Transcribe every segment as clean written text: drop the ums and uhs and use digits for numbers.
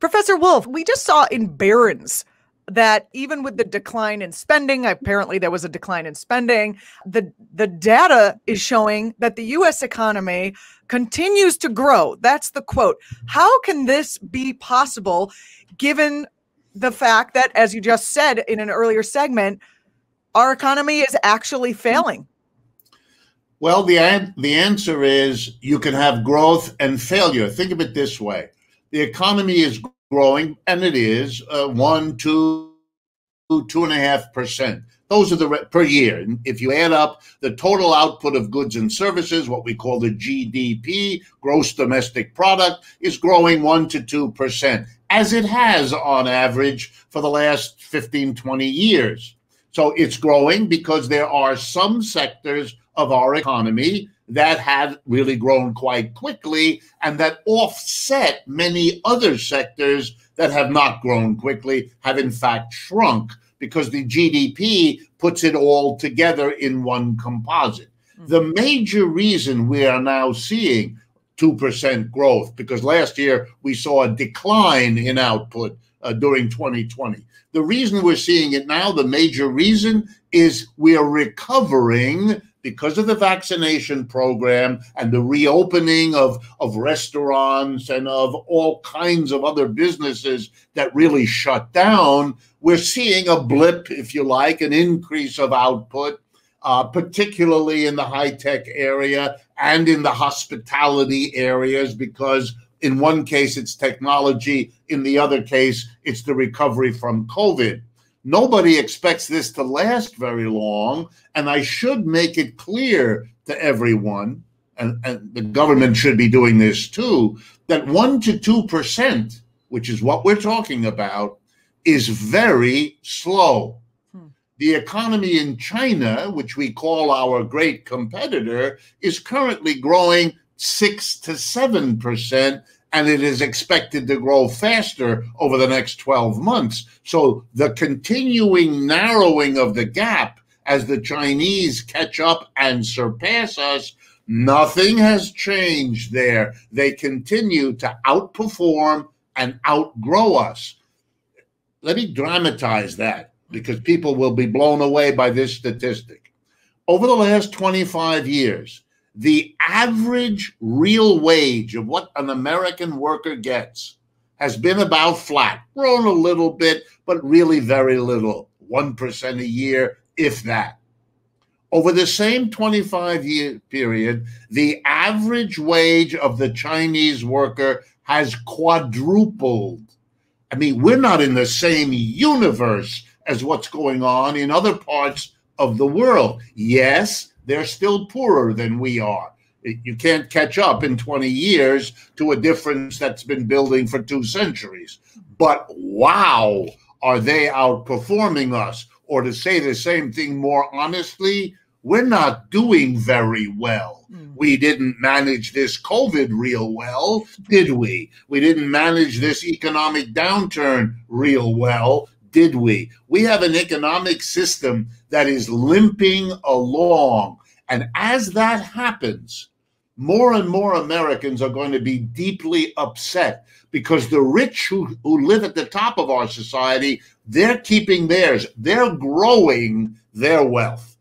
Professor Wolff, we just saw in Barron's that even with the decline in spending, apparently there was a decline in spending, the data is showing that the U.S. economy continues to grow. That's the quote. How can this be possible given the fact that, as you just said in an earlier segment, our economy is actually failing? Well, the answer is you can have growth and failure. Think of it this way. The economy is growing, and it is 1, 2, 2.5%. Those are the per year. And if you add up the total output of goods and services, what we call the GDP, gross domestic product, is growing 1 to 2%, as it has on average for the last 15, 20 years. So it's growing because there are some sectors of our economy that have really grown quite quickly and that offset many other sectors that have not grown quickly, have in fact shrunk, because the GDP puts it all together in one composite. The major reason we are now seeing 2% growth, because last year we saw a decline in output during 2020. The reason we're seeing it now, the major reason, is we are recovering because of the vaccination program and the reopening of restaurants and of all kinds of other businesses that really shut down. We're seeing a blip, if you like, an increase of output, particularly in the high-tech area and in the hospitality areas, because in one case it's technology, in the other case it's the recovery from COVID. Nobody expects this to last very long, and I should make it clear to everyone, and the government should be doing this too, that 1 to 2%, which is what we're talking about, is very slow. The economy in China, which we call our great competitor, is currently growing 6 to 7%, and it is expected to grow faster over the next 12 months. So the continuing narrowing of the gap as the Chinese catch up and surpass us, nothing has changed there. They continue to outperform and outgrow us. Let me dramatize that, because people will be blown away by this statistic. Over the last 25 years, the average real wage of what an American worker gets has been about flat, grown a little bit, but really very little, 1% a year, if that. Over the same 25-year period, the average wage of the Chinese worker has quadrupled. I mean, we're not in the same universe as what's going on in other parts of the world. Yes, they're still poorer than we are. You can't catch up in 20 years to a difference that's been building for 2 centuries. But wow, are they outperforming us? Or to say the same thing more honestly, we're not doing very well. We didn't manage this COVID real well, did we? We didn't manage this economic downturn real well, did we? We have an economic system that is limping along. And as that happens, more and more Americans are going to be deeply upset, because the rich who live at the top of our society, they're keeping theirs. They're growing their wealth.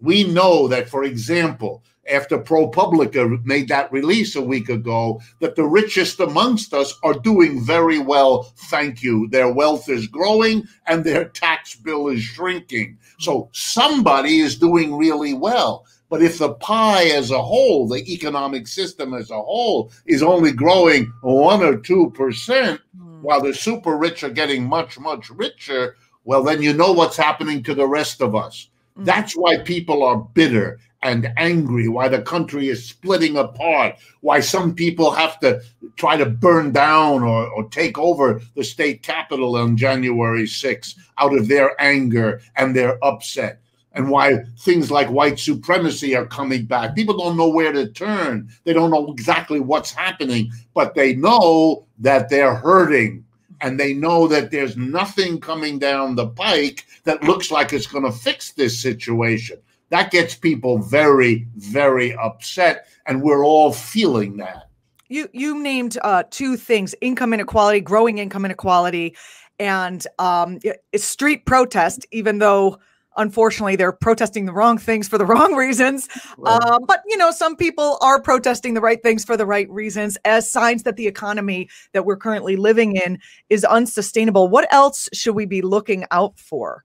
We know that, for example, after ProPublica made that release a week ago, that the richest amongst us are doing very well, thank you. Their wealth is growing and their tax bill is shrinking. So somebody is doing really well. But if the pie as a whole, the economic system as a whole, is only growing 1 or 2%, while the super rich are getting much, much richer, well, then you know what's happening to the rest of us. That's why people are bitter and angry, why the country is splitting apart, why some people have to try to burn down or take over the state capitol on January 6th out of their anger and their upset, and why things like white supremacy are coming back. People don't know where to turn. They don't know exactly what's happening, but they know that they're hurting. And they know that there's nothing coming down the pike that looks like it's going to fix this situation. That gets people very, very upset, and we're all feeling that. You named two things: income inequality, growing income inequality, and street protest. Even though, unfortunately, they're protesting the wrong things for the wrong reasons. Right. But some people are protesting the right things for the right reasons, as signs that the economy that we're currently living in is unsustainable. What else should we be looking out for?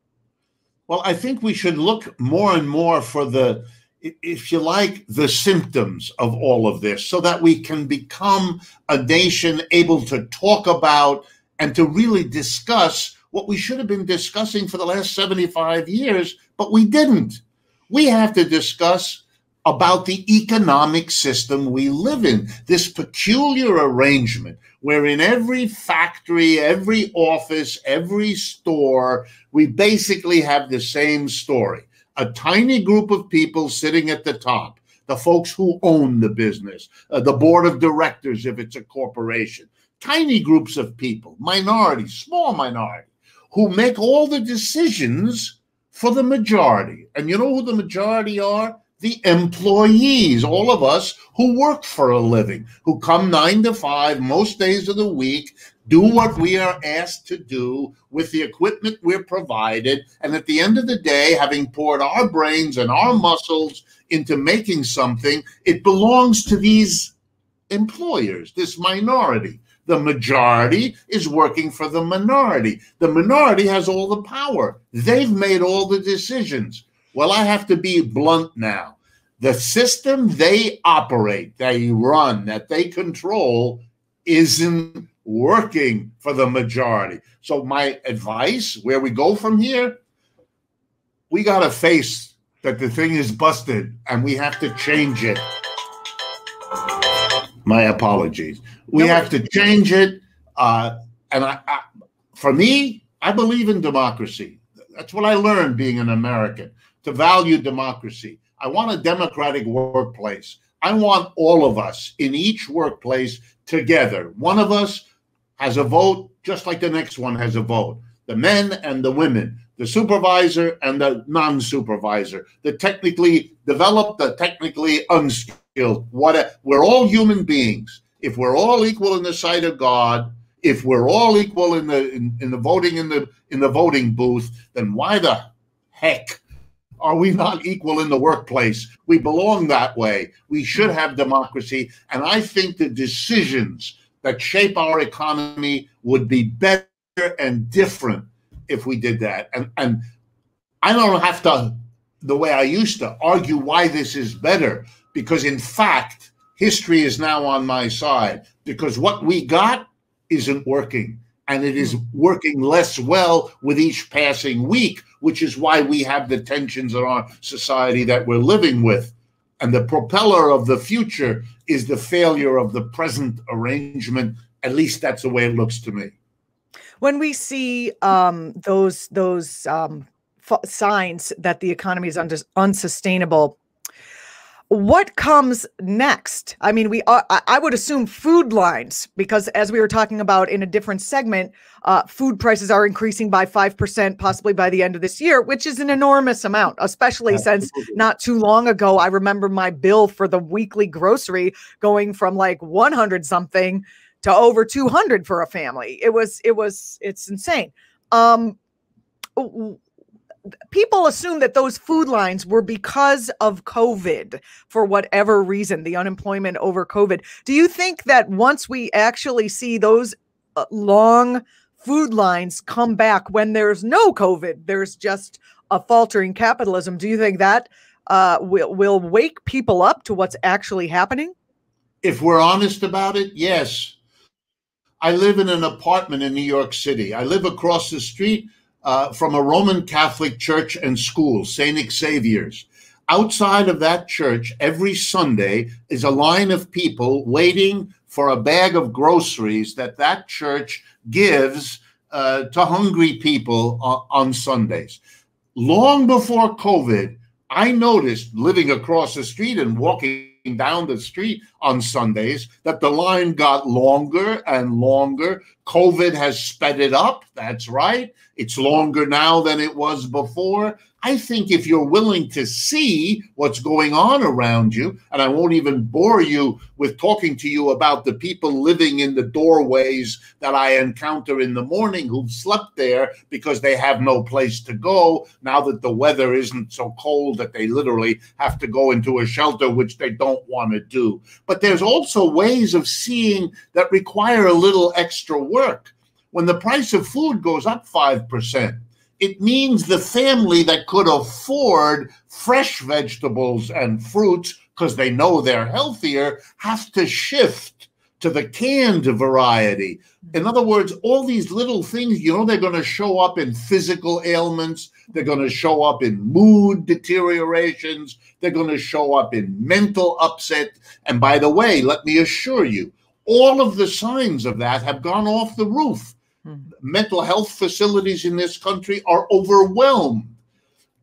Well, I think we should look more and more for the, if you like, the symptoms of all of this, so that we can become a nation able to talk about and to really discuss what we should have been discussing for the last 75 years, but we didn't. We have to discuss about the economic system we live in, this peculiar arrangement where in every factory, every office, every store, we basically have the same story. A tiny group of people sitting at the top, the folks who own the business, the board of directors if it's a corporation, tiny groups of people, minorities, small minority, who make all the decisions for the majority. And you know who the majority are? The employees, all of us who work for a living, who come 9 to 5 most days of the week, do what we are asked to do with the equipment we're provided. And at the end of the day, having poured our brains and our muscles into making something, it belongs to these employers, this minority. The majority is working for the minority. The minority has all the power. They've made all the decisions. Well, I have to be blunt now. The system they operate, they run, that they control isn't working for the majority. So my advice, where we go from here, we got to face that the thing is busted and we have to change it. My apologies. We have to change it. For me, I believe in democracy. That's what I learned being an American, to value democracy. I want a democratic workplace. I want all of us in each workplace together. One of us has a vote, just like the next one has a vote. The men and the women, the supervisor and the non-supervisor, the technically developed, the technically unskilled. We're all human beings. If we're all equal in the sight of God, if we're all equal in the voting in the voting booth, then why the heck are we not equal in the workplace? We belong that way. We should have democracy. And I think the decisions that shape our economy would be better and different if we did that. And I don't have to, the way I used to, argue why this is better, because in fact, history is now on my side, because what we got isn't working. And it is working less well with each passing week, which is why we have the tensions in our society that we're living with. And the propeller of the future is the failure of the present arrangement. At least that's the way it looks to me. When we see those signs that the economy is unsustainable, what comes next? I mean, I would assume food lines, because as we were talking about in a different segment, food prices are increasing by 5% possibly by the end of this year, which is an enormous amount, especially since not too long ago, I remember my bill for the weekly grocery going from like 100 something to over 200 for a family. It's insane. People assume that those food lines were because of COVID for whatever reason, the unemployment over COVID. Do you think that once we actually see those long food lines come back when there's no COVID, there's just a faltering capitalism, do you think that will wake people up to what's actually happening? If we're honest about it, yes. I live in an apartment in New York City. I live across the street from a Roman Catholic church and school, St. Xavier's. Outside of that church, every Sunday is a line of people waiting for a bag of groceries that church gives to hungry people on Sundays. Long before COVID, I noticed, living across the street and walking down the street on Sundays, that the line got longer and longer. COVID has sped it up. That's right. It's longer now than it was before. I think if you're willing to see what's going on around you, and I won't even bore you with talking to you about the people living in the doorways that I encounter in the morning who've slept there because they have no place to go now that the weather isn't so cold that they literally have to go into a shelter, which they don't want to do. But there's also ways of seeing that require a little extra work. When the price of food goes up 5%, it means the family that could afford fresh vegetables and fruits because they know they're healthier have to shift to the canned variety. In other words, all these little things, they're going to show up in physical ailments. They're going to show up in mood deteriorations. They're going to show up in mental upset. And by the way, let me assure you, all of the signs of that have gone off the roof. Mental health facilities in this country are overwhelmed.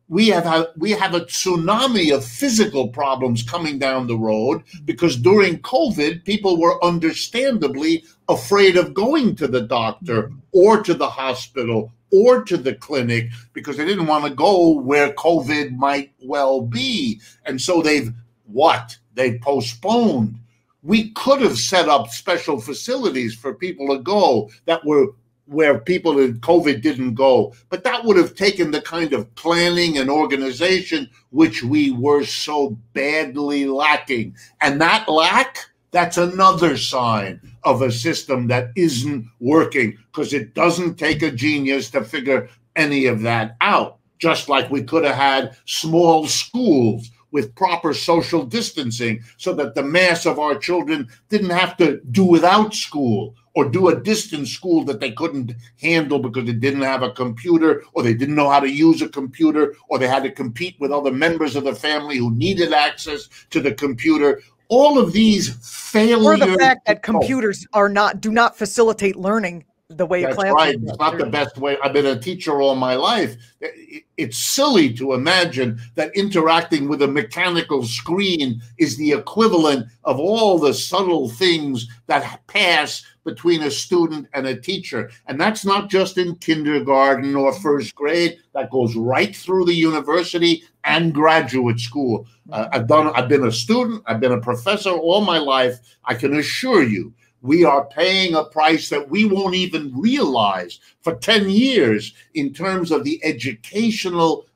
We have a tsunami of physical problems coming down the road because during COVID, people were understandably afraid of going to the doctor or to the hospital or to the clinic because they didn't want to go where COVID might well be. And so they've postponed. We could have set up special facilities for people to go that were where people in COVID didn't go. But that would have taken the kind of planning and organization which we were so badly lacking. And that lack, that's another sign of a system that isn't working because it doesn't take a genius to figure any of that out. Just like we could have had small schools with proper social distancing so that the mass of our children didn't have to do without school or do a distance school that they couldn't handle because they didn't have a computer or they didn't know how to use a computer or they had to compete with other members of the family who needed access to the computer. All of these failures. Or the fact that computers do not facilitate learning the way a classroom right. It's not the best way. I've been a teacher all my life. It's silly to imagine that interacting with a mechanical screen is the equivalent of all the subtle things that pass between a student and a teacher. And that's not just in kindergarten or first grade. That goes right through the university and graduate school. I've been a student. I've been a professor all my life. I can assure you, we are paying a price that we won't even realize for 10 years in terms of the educational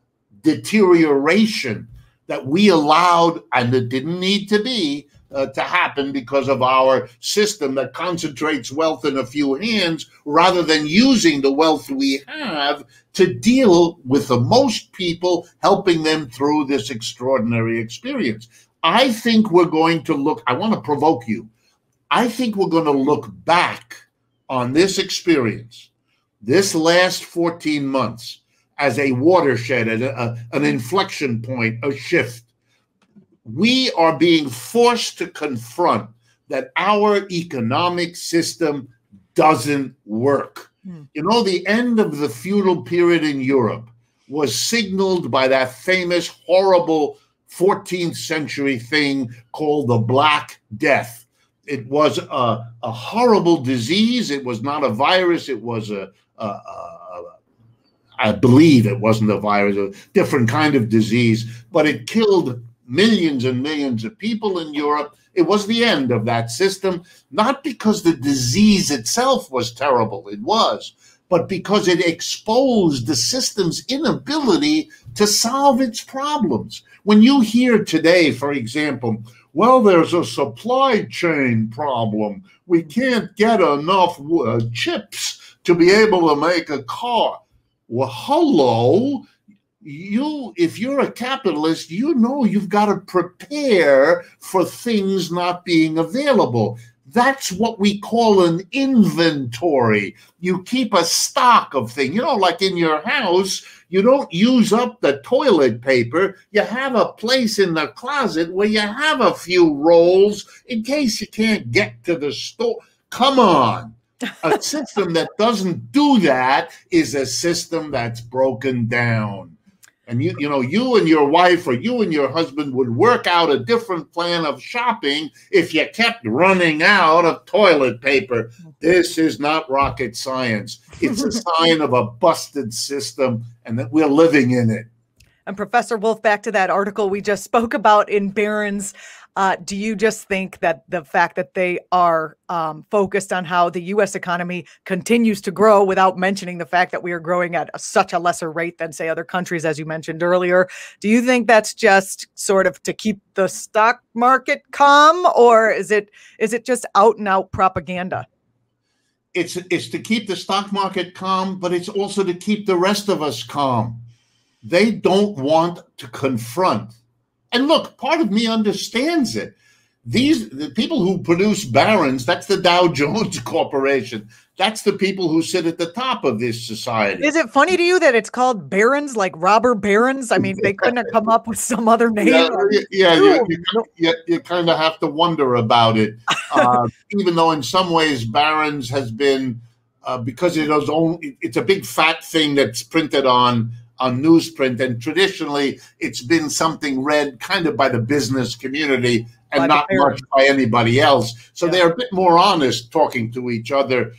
deterioration that we allowed, and it didn't need to be, to happen because of our system that concentrates wealth in a few hands rather than using the wealth we have to deal with the most people, helping them through this extraordinary experience. I think we're going to look, I want to provoke you. I think we're going to look back on this experience, this last 14 months, as a watershed, an inflection point, a shift. We are being forced to confront that our economic system doesn't work. The end of the feudal period in Europe was signaled by that famous, horrible 14th century thing called the Black Death. It was a horrible disease. It was not a virus. It was I believe it wasn't a virus, a different kind of disease, but it killed millions and millions of people in Europe. It was the end of that system, not because the disease itself was terrible, it was, but because it exposed the system's inability to solve its problems. When you hear today, for example, well, there's a supply chain problem. We can't get enough chips to be able to make a car. Well, hello. If you're a capitalist, you've got to prepare for things not being available. That's what we call an inventory. You keep a stock of things. Like in your house, you don't use up the toilet paper. You have a place in the closet where you have a few rolls in case you can't get to the store. Come on. A system that doesn't do that is a system that's broken down. And you and your wife or you and your husband would work out a different plan of shopping if you kept running out of toilet paper. This is not rocket science. It's a sign of a busted system and that we're living in it. And Professor Wolff, back to that article we just spoke about in Barron's, do you just think that the fact that they are focused on how the U.S. economy continues to grow without mentioning the fact that we are growing at such a lesser rate than, say, other countries, as you mentioned earlier, do you think that's just sort of to keep the stock market calm, or is it just out and out propaganda? It's to keep the stock market calm, but it's also to keep the rest of us calm. They don't want to confront. And look, part of me understands it. The people who produce Barron's, that's the Dow Jones Corporation. That's the people who sit at the top of this society. Is it funny to you that it's called Barron's, like robber barons? I mean, they couldn't have come up with some other name. You kind of have to wonder about it. Even though in some ways Barron's has been, because it's a big fat thing that's printed on newsprint, and traditionally it's been something read kind of by the business community and not much by anybody else. So they're a bit more honest talking to each other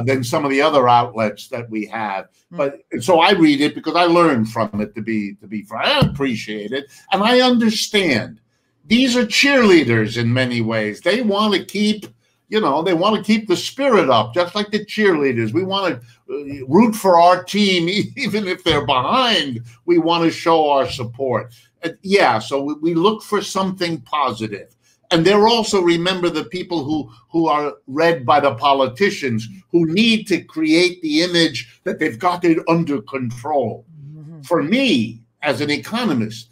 than some of the other outlets that we have. But so I read it because I learned from it, to be frank. I appreciate it. And I understand. These are cheerleaders in many ways. They want to keep the spirit up, just like the cheerleaders. We want to root for our team, even if they're behind. We want to show our support. So we look for something positive. And they're also, remember, the people who are read by the politicians, who need to create the image that they've got it under control. For me, as an economist,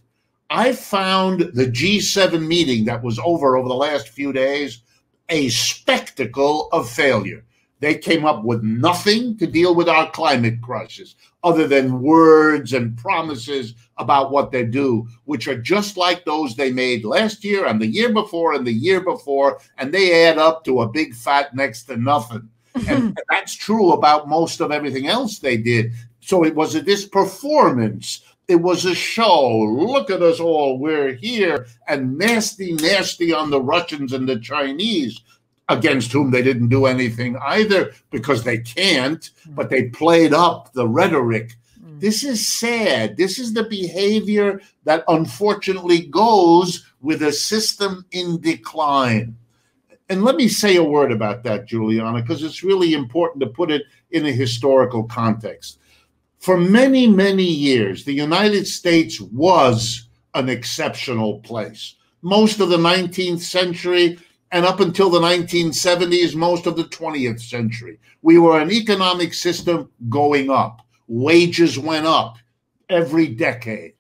I found the G7 meeting that was over the last few days a spectacle of failure. They came up with nothing to deal with our climate crisis other than words and promises about what they do, which are just like those they made last year and the year before and the year before, and they add up to a big fat next to nothing. And that's true about most of everything else they did. So it was this performance. It was a show. Look at us all. We're here. And nasty, nasty on the Russians and the Chinese, against whom they didn't do anything either because they can't, but they played up the rhetoric. This is sad. This is the behavior that unfortunately goes with a system in decline. And let me say a word about that, Juliana, because it's really important to put it in a historical context. For many, many years, the United States was an exceptional place. Most of the 19th century and up until the 1970s, most of the 20th century, we were an economic system going up. Wages went up every decade.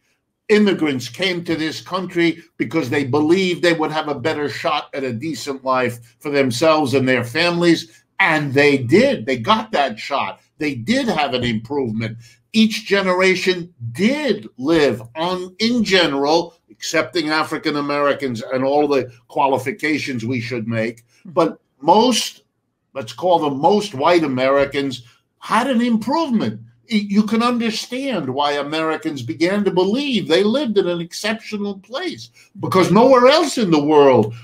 Immigrants came to this country because they believed they would have a better shot at a decent life for themselves and their families. And they did. They got that shot. They did have an improvement. Each generation did live on, in general, accepting African Americans and all the qualifications we should make. But most, let's call them most white Americans, had an improvement. You can understand why Americans began to believe they lived in an exceptional place, because nowhere else in the world,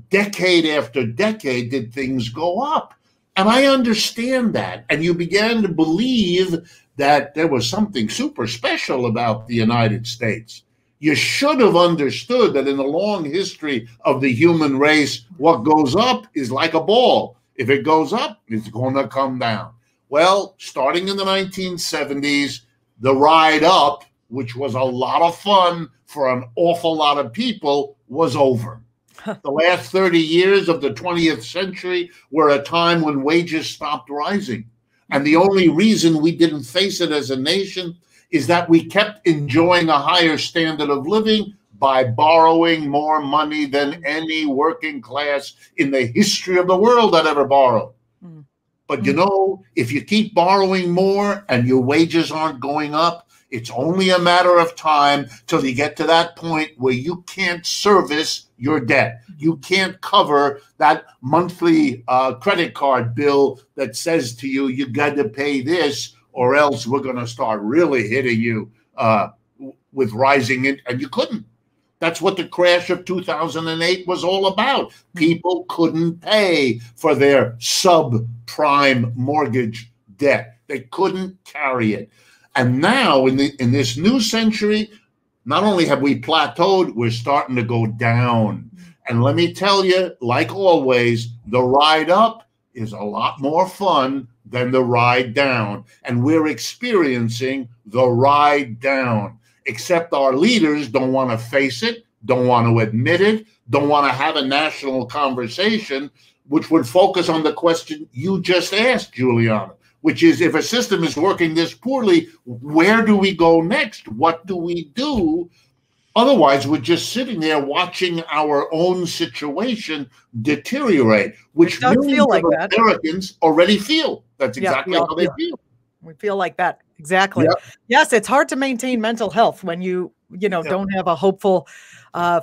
decade after decade, did things go up. And I understand that. And you began to believe that there was something super special about the United States. You should have understood that in the long history of the human race, what goes up is like a ball. If it goes up, it's going to come down. Well, starting in the 1970s, the ride up, which was a lot of fun for an awful lot of people, was over. The last 30 years of the 20th century were a time when wages stopped rising. And the only reason we didn't face it as a nation is that we kept enjoying a higher standard of living by borrowing more money than any working class in the history of the world had ever borrowed. But you know, if you keep borrowing more and your wages aren't going up, it's only a matter of time till you get to that point where you can't service your debt. You can't cover that monthly credit card bill that says to you, you got to pay this or else we're going to start really hitting you with rising and you couldn't. That's what the crash of 2008 was all about. People couldn't pay for their subprime mortgage debt. They couldn't carry it. And now in this new century, not only have we plateaued, we're starting to go down. And let me tell you, like always, the ride up is a lot more fun than the ride down. And we're experiencing the ride down, except our leaders don't want to face it, don't want to admit it, don't want to have a national conversation, which would focus on the question you just asked, Juliana, which is, if a system is working this poorly, where do we go next? What do we do? Otherwise, we're just sitting there watching our own situation deteriorate, which millions of Americans already feel. That's exactly how they feel. We feel like that. Exactly. Yep. Yes, it's hard to maintain mental health when you don't have a hopeful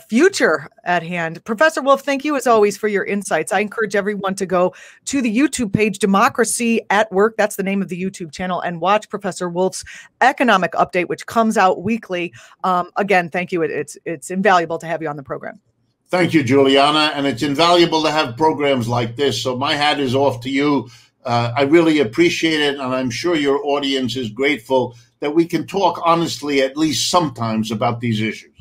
future at hand. Professor Wolff, thank you as always for your insights. I encourage everyone to go to the YouTube page, Democracy at Work. That's the name of the YouTube channel, and watch Professor Wolff's economic update, which comes out weekly. Again, thank you. It's invaluable to have you on the program. Thank you, Juliana. And it's invaluable to have programs like this. So my hat is off to you. I really appreciate it. And I'm sure your audience is grateful that we can talk honestly, at least sometimes, about these issues.